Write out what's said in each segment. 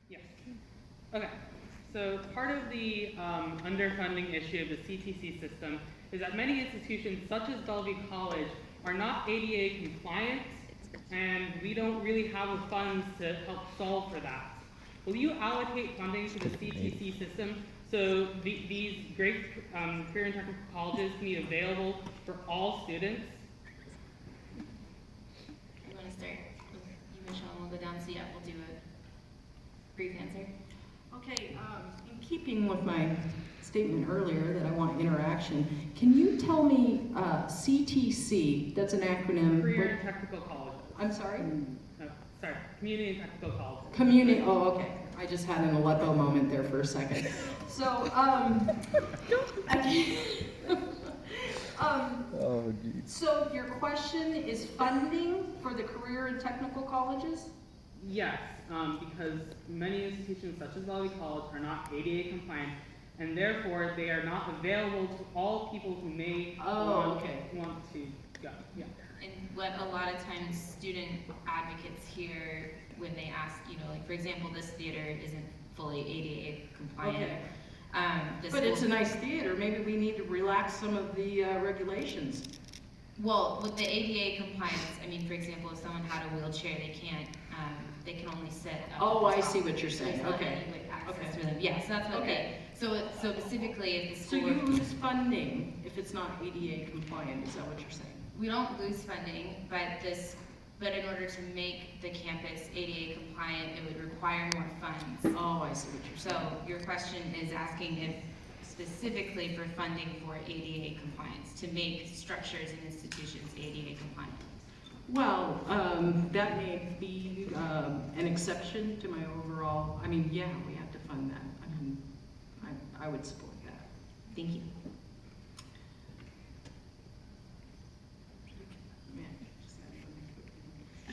Yes. Okay. So part of the underfunding issue of the CTC system is that many institutions, such as Bellevue College, are not ADA compliant, and we don't really have the funds to help solve for that. Will you allocate funding to the CTC system so these great career and technical colleges can be available for all students? You want to start with you, Michelle, and we'll go down. So yeah, we'll do a brief answer. Okay, in keeping with my statement earlier that I want interaction, can you tell me CTC, that's an acronym. Career and technical colleges. I'm sorry? Sorry, community and technical colleges. Community, oh, okay. I just had an Aleppo moment there for a second. So, Oh, geez. so your question is funding for the career and technical colleges? Yes, because many institutions such as Bellevue College are not ADA compliant, and therefore they are not available to all people who may want to go. Yeah. And what a lot of times student advocates hear when they ask, like for example, this theater isn't fully ADA compliant. Okay. But it's a nice theater. Maybe we need to relax some of the regulations. Well, with the ADA compliance, I mean, for example, if someone had a wheelchair, they can only sit up. Oh, I see what you're saying. There's not Okay. any access Okay. through them. Yes, that's what Okay. So specifically, if the So school. you lose funding if it's not ADA compliant, is that what you're saying? We don't lose funding, but in order to make the campus ADA compliant, it would require more funds. Oh, I see what you're saying. So your question is asking if specifically for funding for ADA compliance, to make structures and institutions ADA compliant. Well, that may be an exception to my overall, yeah, we have to fund that. I would support that. Thank you.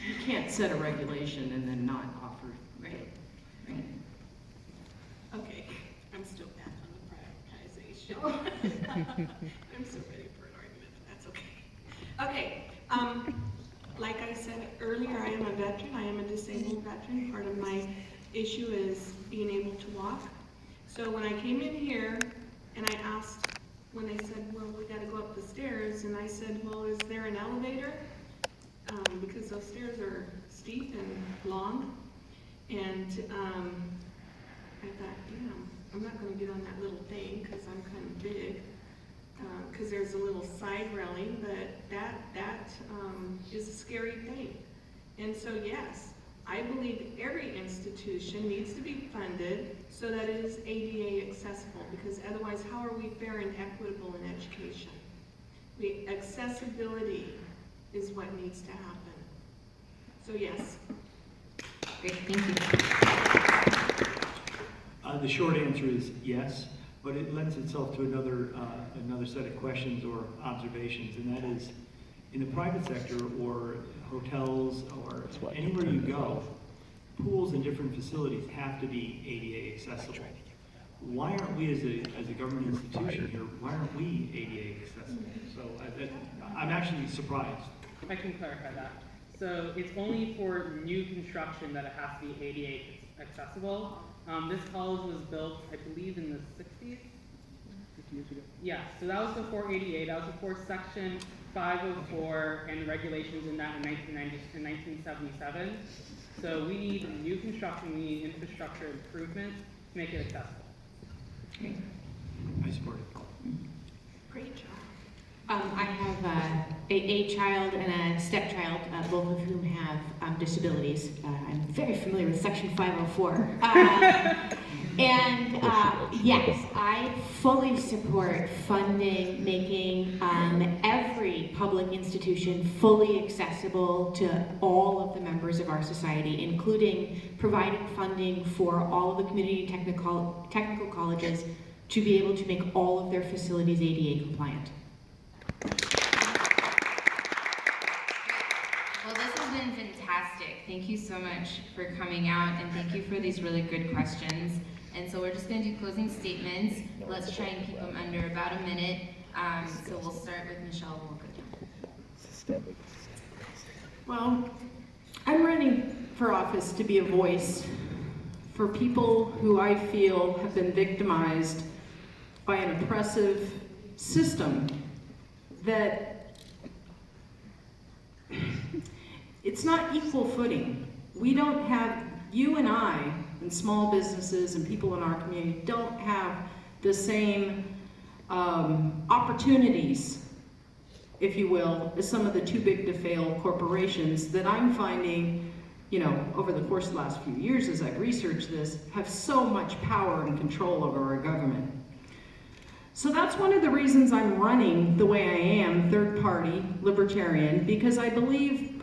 You can't set a regulation and then not offer. Right. Okay, I'm still back on the prioritization. I'm still ready for an argument, but that's okay. Okay, like I said earlier, I am a veteran. I am a disabled veteran. Part of my issue is being able to walk. So when I came in here and I asked, when they said, well, we got to go up the stairs, and I said, well, is there an elevator? Because those stairs are steep and long, and I thought, I'm not going to get on that little thing because I'm kind of big, because there's a little side railing, but that is a scary thing. And so yes, I believe every institution needs to be funded so that it is ADA accessible, because otherwise how are we fair and equitable in education? Accessibility is what needs to happen. So yes. Great, thank you. The short answer is yes, but it lends itself to another set of questions or observations, and that is, in the private sector or hotels or anywhere you go, pools and different facilities have to be ADA accessible. Why aren't we as a government institution here, why aren't we ADA accessible? So I'm actually surprised. I can clarify that. So it's only for new construction that it has to be ADA accessible. This college was built, I believe, in the 60s? 50 years ago. Yeah, so that was before ADA, that was before Section 504 and the regulations in that in 1977. So we need new construction, we need infrastructure improvement to make it accessible. I support it. Great job. I have a child and a stepchild, both of whom have disabilities. I'm very familiar with Section 504. Yes, I fully support funding, making every public institution fully accessible to all of the members of our society, including providing funding for all of the community technical colleges to be able to make all of their facilities ADA compliant. Well, this has been fantastic. Thank you so much for coming out, and thank you for these really good questions. And so we're just going to do closing statements. Let's try and keep them under about a minute. So we'll start with Michelle and we'll go down. Well, I'm running for office to be a voice for people who I feel have been victimized by an oppressive system that it's not equal footing. We don't have, you and I, and small businesses and people in our community don't have the same opportunities, if you will, as some of the too big to fail corporations that I'm finding, you know, over the course of the last few years as I've researched this, have so much power and control over our government. So that's one of the reasons I'm running the way I am, third party, libertarian, because I believe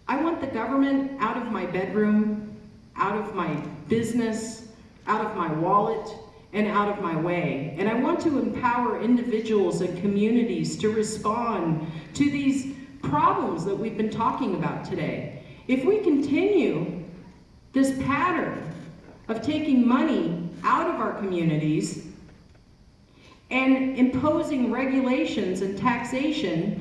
I want the government out of my bedroom, out of my business, out of my wallet, and out of my way. And I want to empower individuals and communities to respond to these problems that we've been talking about today. If we continue this pattern of taking money out of our communities and imposing regulations and taxation,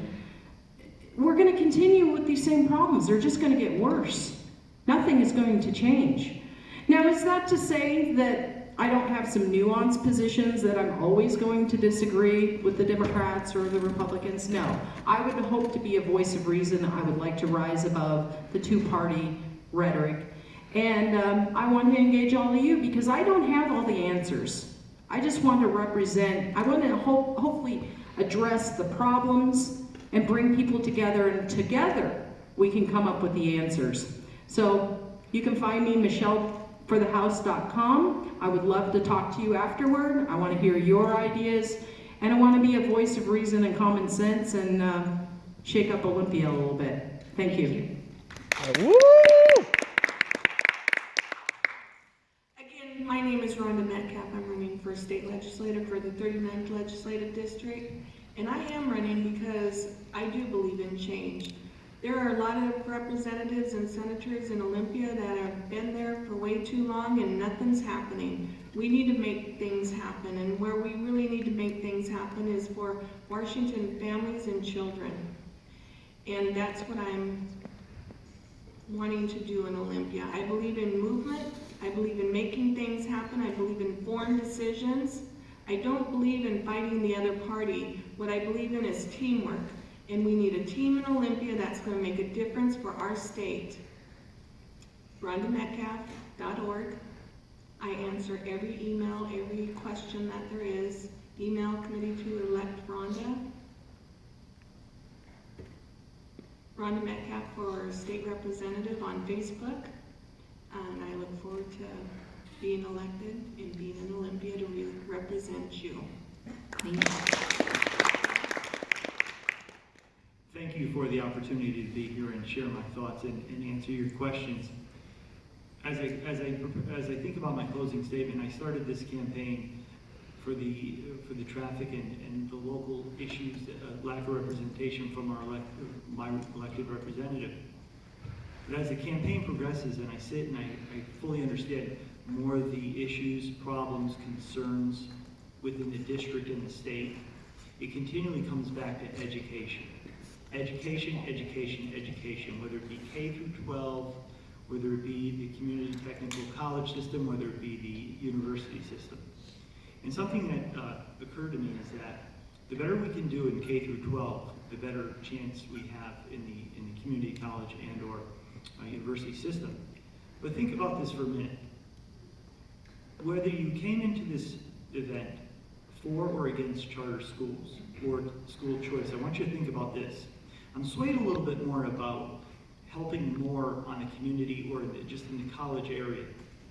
we're going to continue with these same problems. They're just going to get worse. Nothing is going to change. Now, is that to say that I don't have some nuanced positions, that I'm always going to disagree with the Democrats or the Republicans? No. I would hope to be a voice of reason. I would like to rise above the two-party rhetoric. And I want to engage all of you because I don't have all the answers. I just want to represent, I want to hopefully address the problems and bring people together, and together we can come up with the answers. So you can find me, michelleforthehouse.com. I would love to talk to you afterward. I want to hear your ideas, and I want to be a voice of reason and common sense and shake up Olympia a little bit. Thank you. Again, my name is Rhonda Metcalf. I'm running for state legislator for the 39th Legislative District, and I am running because I do believe in change. There are a lot of representatives and senators in Olympia that have been there for way too long and nothing's happening. We need to make things happen, and where we really need to make things happen is for Washington families and children. And that's what I'm wanting to do in Olympia. I believe in movement. I believe in making things happen. I believe in informed decisions. I don't believe in fighting the other party. What I believe in is teamwork. And we need a team in Olympia that's going to make a difference for our state. RhondaMetcalf.org. I answer every email, every question that there is. Email committee to elect Rhonda. Rhonda Metcalf for state representative on Facebook. And I look forward to being elected and being in Olympia to represent you. Thank you. Thank you for the opportunity to be here and share my thoughts and answer your questions. As I think about my closing statement, I started this campaign for the traffic and the local issues, lack of representation from my elected representative. But as the campaign progresses and I sit and I fully understand more of the issues, problems, concerns within the district and the state, it continually comes back to education. Education, education, education, whether it be K through 12, whether it be the community technical college system, whether it be the university system. And something that occurred to me is that the better we can do in K through 12, the better chance we have in the community college and or university system. But think about this for a minute. Whether you came into this event for or against charter schools or school choice, I want you to think about this. I'm swayed a little bit more about helping more on the community or just in the college area.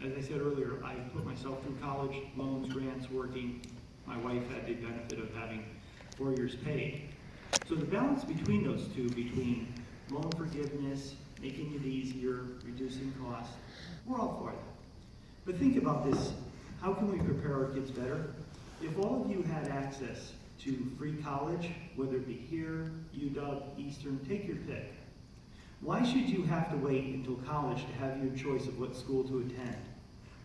As I said earlier, I put myself through college, loans, grants, working. My wife had the benefit of having 4 years paid. So the balance between those two, between loan forgiveness, making it easier, reducing costs, we're all for that. But think about this, how can we prepare our kids better? If all of you had access to free college, whether it be here, UW, Eastern, take your pick. Why should you have to wait until college to have your choice of what school to attend?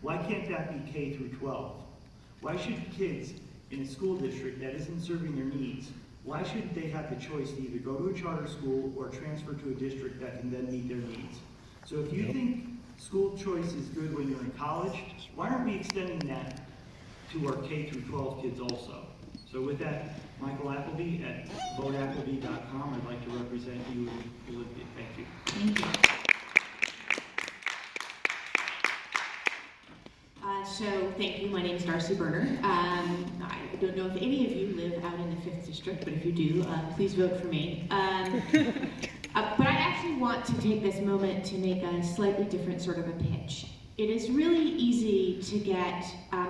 Why can't that be K through 12? Why should kids in a school district that isn't serving their needs, why shouldn't they have the choice to either go to a charter school or transfer to a district that can then meet their needs? So if you think School choice is good when you're in college. Why aren't we extending that to our K through 12 kids also? So with that, Michael Appleby at voteappleby.com, I'd like to represent you in Olympia. Thank you. Thank you. So thank you. My name is Darcy Berner. I don't know if any of you live out in the 5th District, but if you do, please vote for me. But I actually want to take this moment to make a slightly different sort of a pitch. It is really easy to get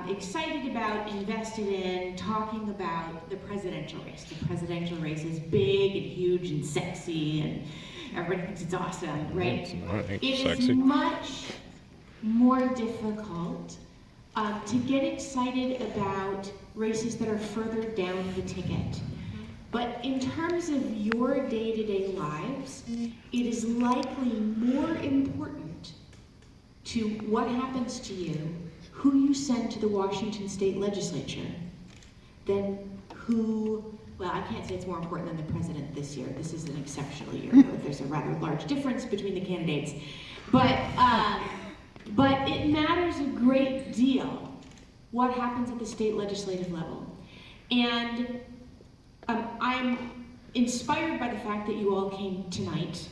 excited about, invested in, talking about the presidential race. The presidential race is big and huge and sexy, and everybody thinks it's awesome, right? It is much more difficult to get excited about races that are further down the ticket. But in terms of your day-to-day lives, it is likely more important to what happens to you, who you send to the Washington State Legislature, than who, well, I can't say it's more important than the president this year. This is an exceptional year where there's a rather large difference between the candidates. But it matters a great deal what happens at the state legislative level. And I'm inspired by the fact that you all came tonight.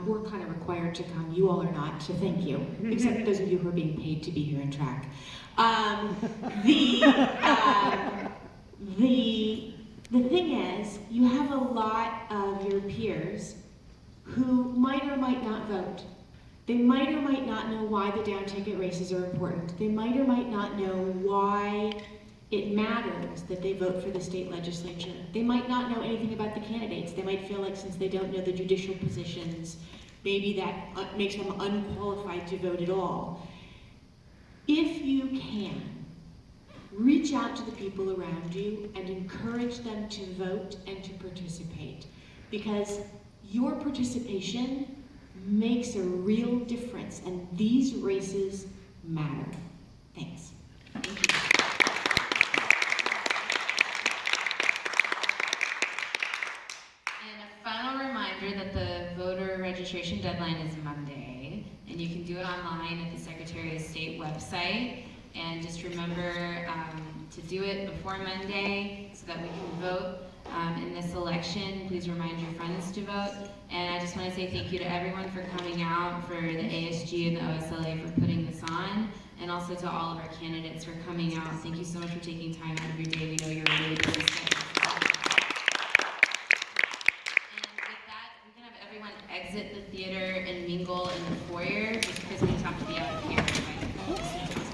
We're kind of required to come, you all are not, so thank you. Except those of you who are being paid to be here and track. The thing is, you have a lot of your peers who might or might not vote. They might or might not know why the down ticket races are important. They might or might not know why it matters that they vote for the state legislature. They might not know anything about the candidates. They might feel like since they don't know the judicial positions, maybe that makes them unqualified to vote at all. If you can, reach out to the people around you and encourage them to vote and to participate, because your participation makes a real difference, and these races matter. Thanks. Thank you. And a final reminder that the voter registration deadline is Monday, and you can do it online at the Secretary of State website. And just remember to do it before Monday so that we can vote in this election. Please remind your friends to vote. And I just want to say thank you to everyone for coming out, for the ASG and the OSLA for putting this on, and also to all of our candidates for coming out. Thank you so much for taking time out of your day. We know you're really busy. And with that, we can have everyone exit the theater and mingle in the foyer.